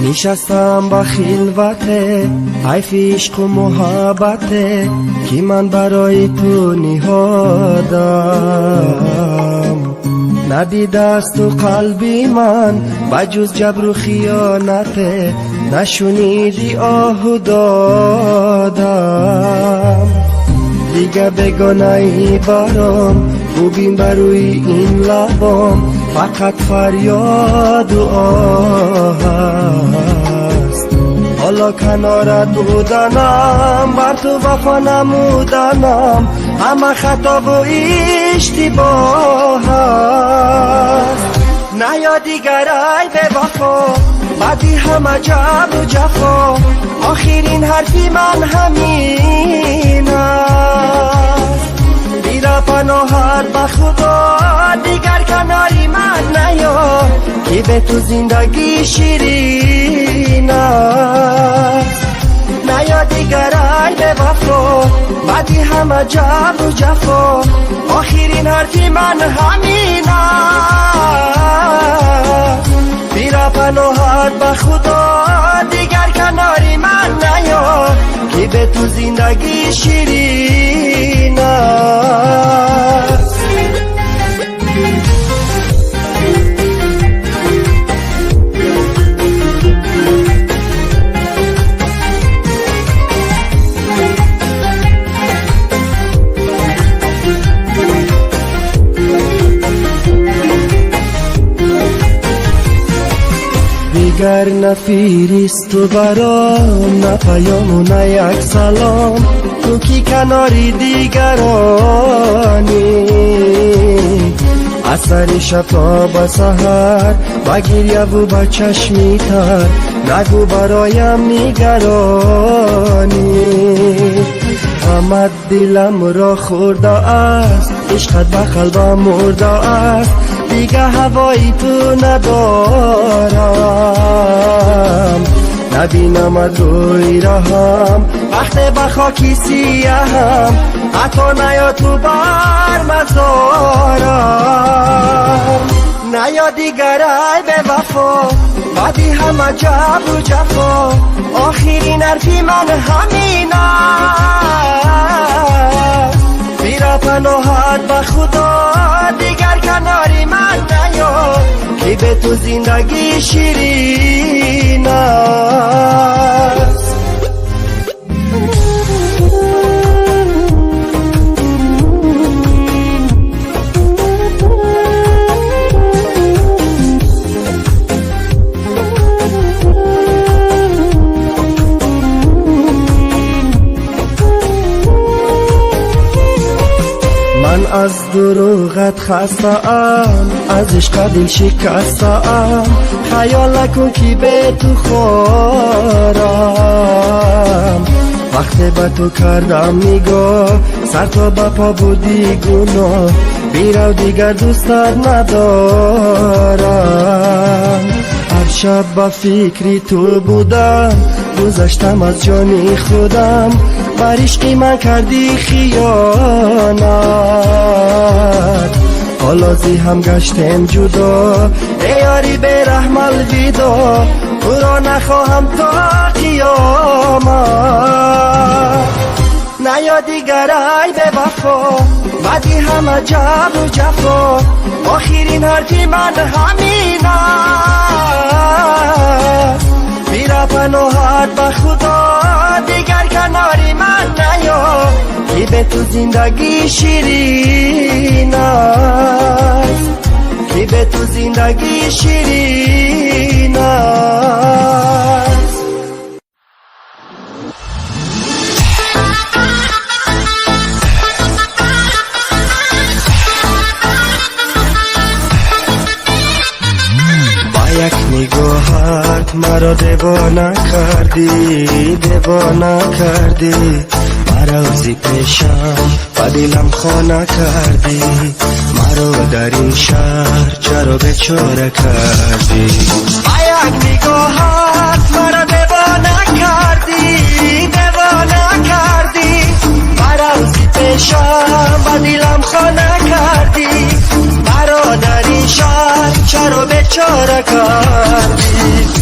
نشستم با خلوته حیف عشق و محبته که من برای تو نهادم ندیده است تو قلبی من بجز جبر و خیانته نشنیدی آهو دادم دیگه بگانه‌ای برام خوبیم بروی این لبام فقط فریاد و آه است حالا کنارت بودنم بر تو وفا نمودنم همه خطا و اشتباه است نه یا دیگر ای به وفا بعدی همه جبر و جفا آخرین حرفی من همین است بیره پناهت به خدا دیگر کناری من نیا که به تو زندگی شیرین است نیا دیگر ای به وفا بعدی همه جبر و جفا آخرین حرفی من همین است بیره پناهت به خدا دیگر کناری من نیا که به تو زندگی شیرین است دیگر نه فیریست و برام نه پیام و نه یک سلام تو کی کناری دیگرانی از سر شب تا به سحر با گریه و با چشمی تر نگو برایم نگرانی همه دلم را خورده است عشقت به قلبم مرده است دیگه هوای تو ندارم نبینم روی رهم وقت به خاکی سیاهم حتی نیا تو بر مزارم نیا دیگر ای به وفا بعدی همه جبر و جفا آخرین حرفی من همین است بیره پناهت به خدا دیگر کناری من نیا که به تو زندگی شیرین است من از دروغت خسته‌ام از عشق دل شکسته‌ام خیال نکن که به تو خورم وقت به تو کردم نگاه سر تا به پا بودی گناه بیرو دیگر دوستت ندارم هر شب با فکری تو بودم گذشتم از جانی خودم بر عشقی من کردی خیانت حالا زی هم گشتم جدا ای یاری به رحم الویدا تو را نخواهم تا قیامت نیا دیگر ای به وفا بعدی همه جبر و جفا آخرین حرفی من همین است بیره پناهت به خدا دیگر کناری من نیا که به تو زندگی شیرین است که به تو زندگی شیرین است یک نگاهت مرا دیوانه کردی مرا زی پیشم و دلم خانه کردی مرا در این شهر چرا بیچاره کردی یک نگاهت مرا دیوانه کردی مرا زی پیشم و دلم خانه کردی مرا در این شهر چرا بیچاره کردی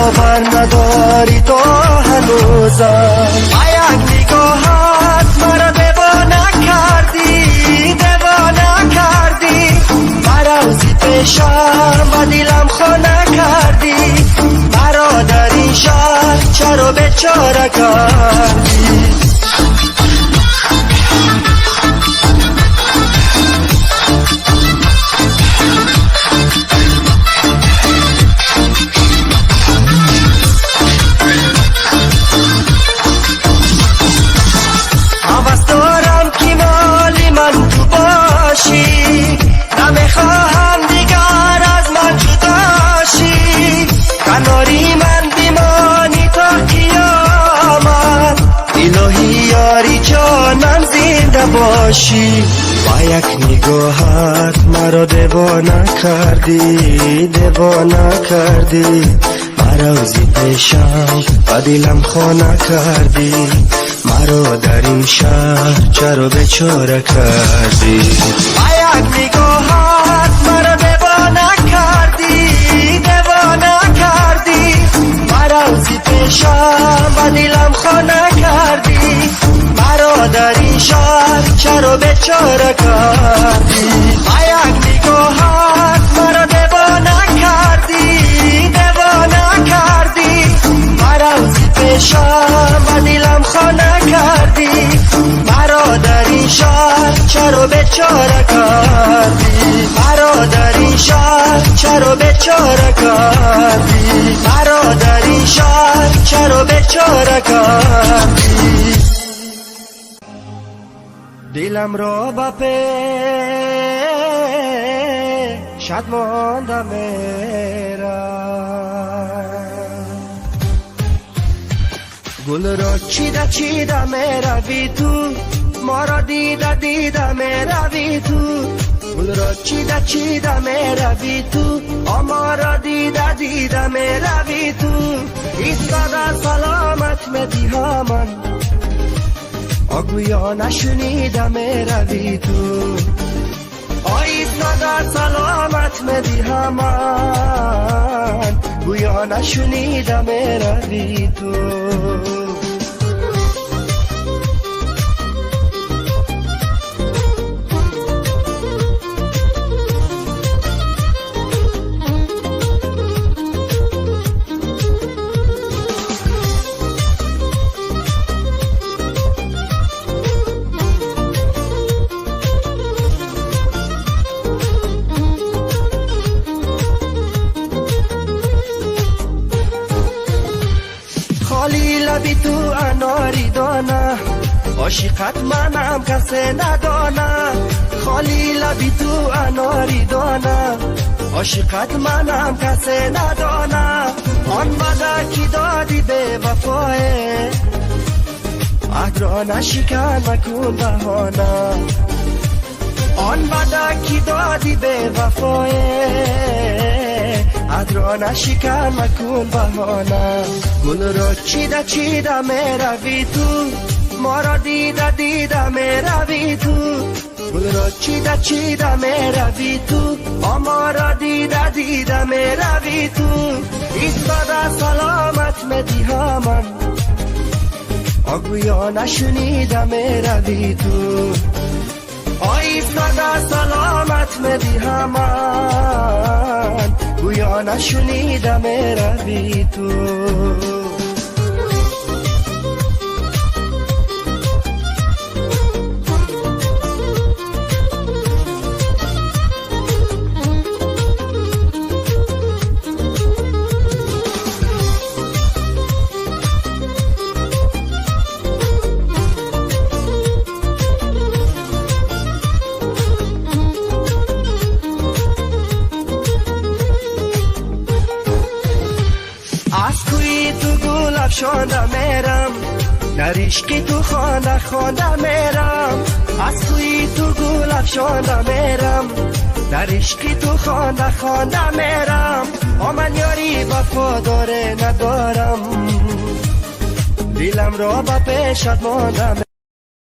باور نداری تو هنوزم یک نگاهت مرا دیوانه کردی روزی پیشم و دلم خانه کردی مرا در این شهر چرا بیچاره کردی حوض دارم که مالی من تو باشی نمیخواهم دیگر از من جدا شی کناری من بیمانی تا قیامت الهی یاری جانم زنده باشی با یک نگاهت مرا دیوانه کردی مرا روزی پیشم و دلم خانه کردی مرا در این شهر چرا بیچاره کردی یک نگاهت مرا دیوانه کردی مرا روزی پیشم و دلم خانه کردی مرا در این شهر چرا بیچاره کردی یک نگاهت مرا دیوانه کردی مرا روزی پیشم و دلم خانه کردی مرا در این شهر چرا بیچاره کردی مرا در این شهر چرا بیچاره کردی مرا در این شهر چرا بیچاره کردی دلم را با پیشت مانده میرم گل را چیده میروی تو ما را دیده میروی تو گل را چیده میروی تو ما را دیده میروی تو ایستاده سلامت میدیها من آگویا نشنیده میروی تو ایستاده سلامت میدیها من گویا نشنیده میروی تو خالی لبی تو اناری دانه عاشقت منم کسی ندانه خالی لبی تو اناری دانه عاشقت منم کسی ندانه آن بده کی دادی به وفای عهد را نشکن مکن بهانه آن بده کی دادی به وفای عهد را نشکن مکن بهانه گل را چیده میروی تو ما را دیده میروی تو گل را چیده میروی تو ما را دیده میروی تو ایستاده سلامت میدیها من آگویا نشنیده میروی تو ایستاده سلامت میدیها من گویا نشنیده میروی تو شانده میرم در عشقی تو خانده میرم از توی تو گل افشانده میرم در عشقی تو خانده میرم من یاری وفادار ندارم دلم را به پیشت ماندم